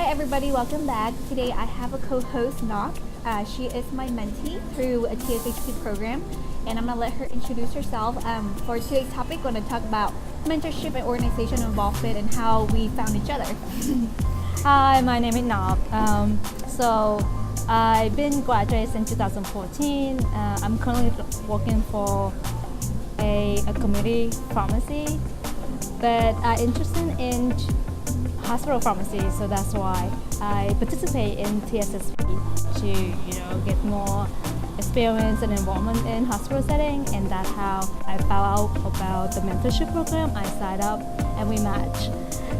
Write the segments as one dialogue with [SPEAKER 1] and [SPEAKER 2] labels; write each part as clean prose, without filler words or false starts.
[SPEAKER 1] everybody, welcome back. Today I have a co-host, Ngoc. She is my mentee through a TSHP program, and I'm gonna let her introduce herself. For today's topic, we're gonna talk about mentorship and organization involvement and how we found each other.
[SPEAKER 2] Hi, my name is Ngoc. I've been graduated since 2014. I'm currently working for a community pharmacy, but I'm interested in hospital pharmacy, so that's why I participate in TSSP to get more experience and involvement in hospital setting, and that's how I found out about the mentorship program. I signed up and we matched,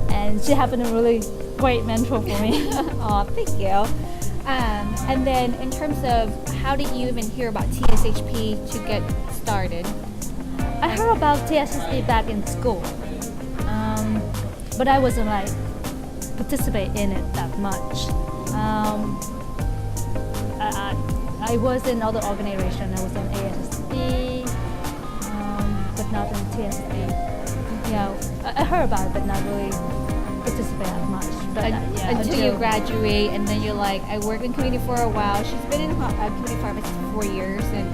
[SPEAKER 2] and she has been a really great mentor for me.
[SPEAKER 1] Oh, thank you. And then in terms of how did you even hear about TSHP to get started?
[SPEAKER 2] I heard about TSSP back in school, but I wasn't participate in it that much. I was in other organization. I was in ASSP, but not in TSSP. I heard about it, but not really participate that much. But
[SPEAKER 1] until you graduate, and then you're like, I worked in community for a while. She's been in community pharmacy for 4 years, and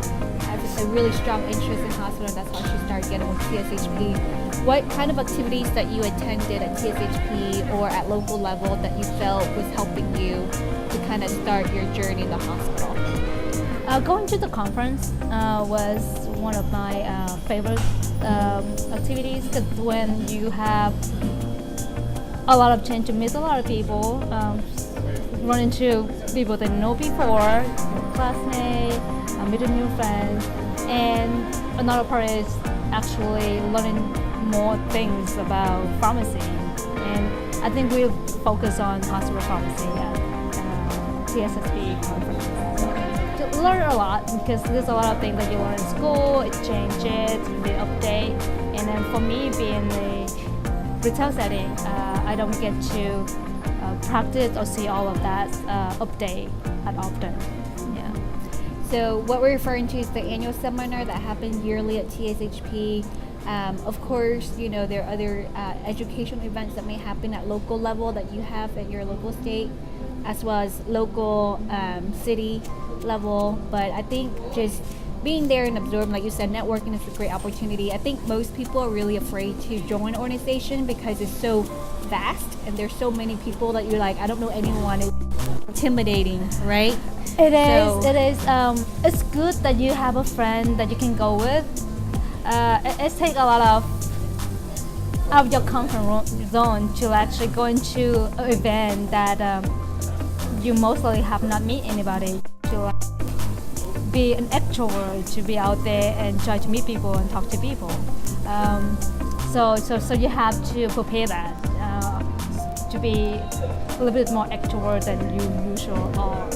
[SPEAKER 1] has a really strong interest in hospital, and that's how she started getting with TSHP. What kind of activities that you attended at TSHP or at local level that you felt was helping you to kind of start your journey in the hospital?
[SPEAKER 2] Going to the conference was one of my favorite activities, because when you have a lot of chance to meet a lot of people, run into people that know before, classmates, meeting new friends, and another part is actually learning more things about pharmacy. And I think we focus on hospital pharmacy at TSSP conference. So learn a lot, because there's a lot of things that you learn in school, it changes, they update. And then for me, being a retail setting, I don't get to practice or see all of that update as often. Yeah.
[SPEAKER 1] So what we're referring to is the annual seminar that happens yearly at TSHP. Of course, there are other educational events that may happen at local level that you have at your local state, as well as local city level. But I think just being there and observing, like you said, networking is a great opportunity. I think most people are really afraid to join an organization because it's so vast and there's so many people that you're like, I don't know anyone. It's intimidating, right?
[SPEAKER 2] It is. It's good that you have a friend that you can go with. It takes a lot of out of your comfort zone to actually go into an event that you mostly have not met anybody. To be an extrovert, to be out there and try to meet people and talk to people. So you have to prepare that to be a little bit more extrovert than you usually are.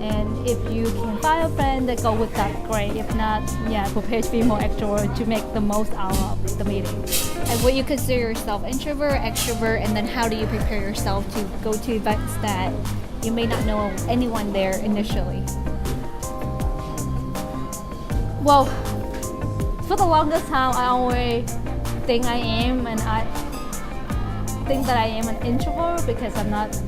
[SPEAKER 2] And if you can find a friend that go with that, great. If not, prepare to be more extrovert to make the most out of the meeting.
[SPEAKER 1] And would you consider yourself introvert, extrovert, and then how do you prepare yourself to go to events that you may not know anyone there initially?
[SPEAKER 2] Well, for the longest time, I always think I am, and I think that I am an introvert because I'm not,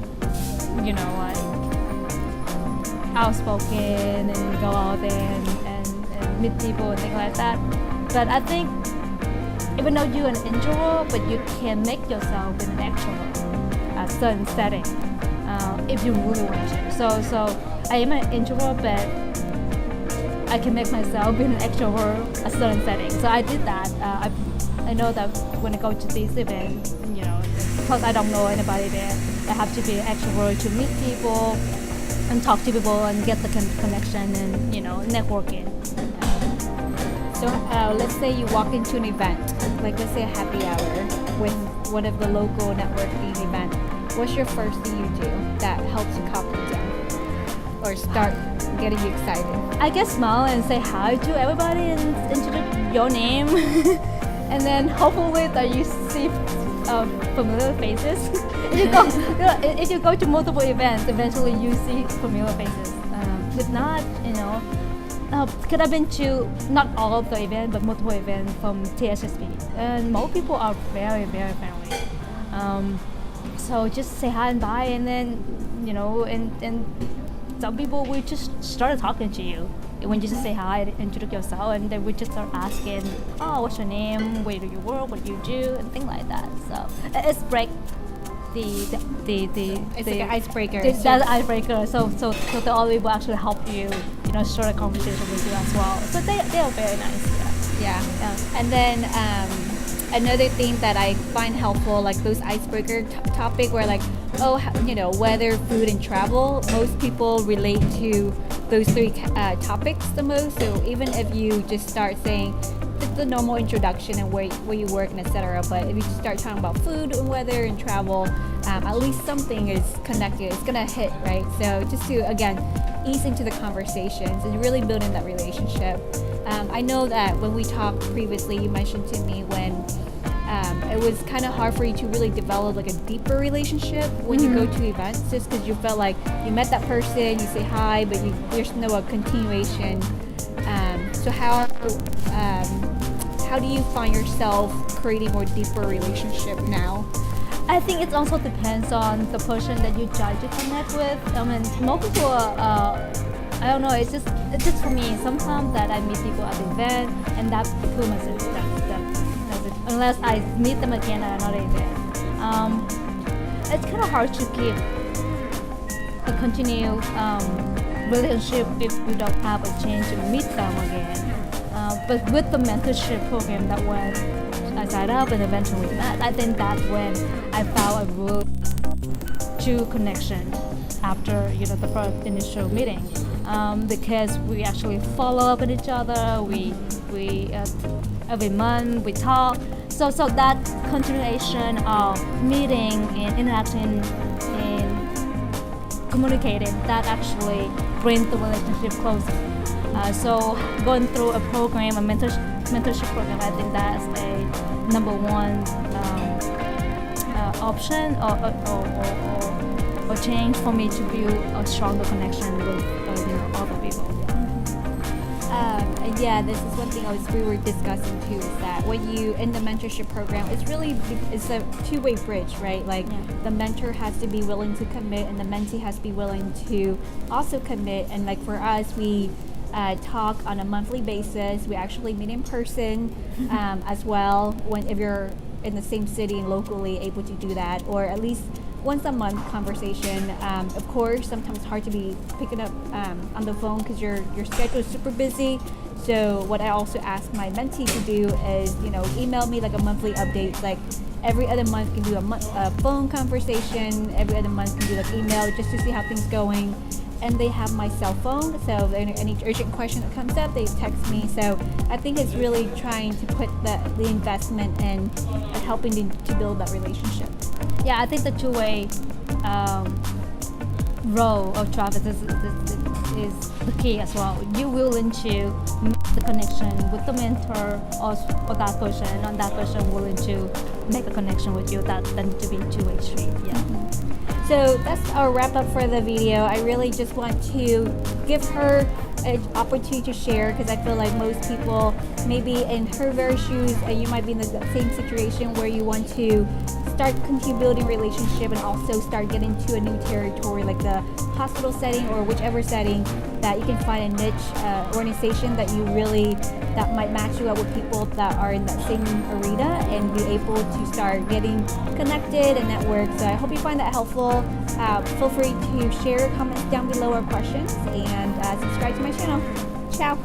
[SPEAKER 2] outspoken and go out there and meet people and things like that. But I think even though you're an introvert, but you can make yourself an extrovert at certain setting if you really want to. So I am an introvert, but I can make myself be an extrovert at certain settings. So I did that. I know that when I go to these events, because I don't know anybody there, I have to be an extrovert to meet people and talk to people and get the connection and networking.
[SPEAKER 1] So let's say you walk into an event, like let's say a happy hour with one of the local networking events. What's your first thing you do that helps you calm you down or start getting you excited?
[SPEAKER 2] I guess smile and say hi to everybody and introduce your name, and then hopefully that you see familiar faces. If you go to multiple events, eventually you see familiar faces. If not, because I've been to not all of the events, but multiple events from TSSP, and most people are very, very friendly. So just say hi and bye, and then and some people will just start talking to you when you just say hi and introduce yourself, and then we just start asking, oh, what's your name, where do you work, what do you do, and things like that. So it's break the
[SPEAKER 1] It's like an icebreaker.
[SPEAKER 2] That's icebreaker. So the other people actually help you, start a conversation with you as well. So they are very nice.
[SPEAKER 1] Yeah.
[SPEAKER 2] Yeah.
[SPEAKER 1] And then another thing that I find helpful, like those icebreaker topic where like, weather, food, and travel, most people relate to those three topics the most. So even if you just start saying just the normal introduction and where you work and etc. But if you just start talking about food and weather and travel, at least something is connected. It's gonna hit, right? So just to again ease into the conversations and really building that relationship. I know that when we talked previously, you mentioned to me when it was kind of hard for you to really develop like a deeper relationship when you go to events, just because you felt like you met that person, you say hi, but there's no continuation. So how do you find yourself creating more deeper relationship now?
[SPEAKER 2] I think it also depends on the person that you try to connect with. I mean, most people I don't know. It's just for me. Sometimes that I meet people at the event, and that pretty much it. That's it. Unless I meet them again at another event. It's kind of hard to keep a continued relationship if you don't have a chance to meet them again. But with the mentorship program that when I signed up and eventually met, I think that's when I found a real true connection after the first initial meeting. Because we actually follow up with each other. We every month we talk. So that continuation of meeting and interacting and communicating, that actually brings the relationship closer. So going through a program, a mentorship program, I think that's a number one option or change for me to build a stronger connection with other people.
[SPEAKER 1] Yeah, this is one thing we were discussing too, is that when you in the mentorship program, it's a two-way bridge, right? Like the mentor has to be willing to commit, and the mentee has to be willing to also commit. And like for us, we talk on a monthly basis. We actually meet in person as well. If you're in the same city and locally able to do that, or at least once a month conversation. Of course, sometimes it's hard to be picking up on the phone because your schedule is super busy. So what I also ask my mentee to do is, email me like a monthly update. Like every other month can do a phone conversation. Every other month can do like email just to see how things going. And they have my cell phone, so if there's any urgent question that comes up, they text me. So I think it's really trying to put the investment in helping to build that relationship.
[SPEAKER 2] Yeah, I think the two-way role of Travis is the key as well. You're willing to make the connection with the mentor or that person, and that person willing to make a connection with you. That needs to be two-way street. Yeah.
[SPEAKER 1] Mm-hmm. So that's our wrap up for the video. I really just want to give her an opportunity to share, because I feel like most people maybe in her very shoes, and you might be in the same situation where you want to continue building relationship and also start getting to a new territory like the hospital setting or whichever setting, that you can find a niche organization that might match you up with people that are in that same arena and be able to start getting connected and network. So I hope you find that helpful. Feel free to share comments down below or questions, and subscribe to my channel. Ciao.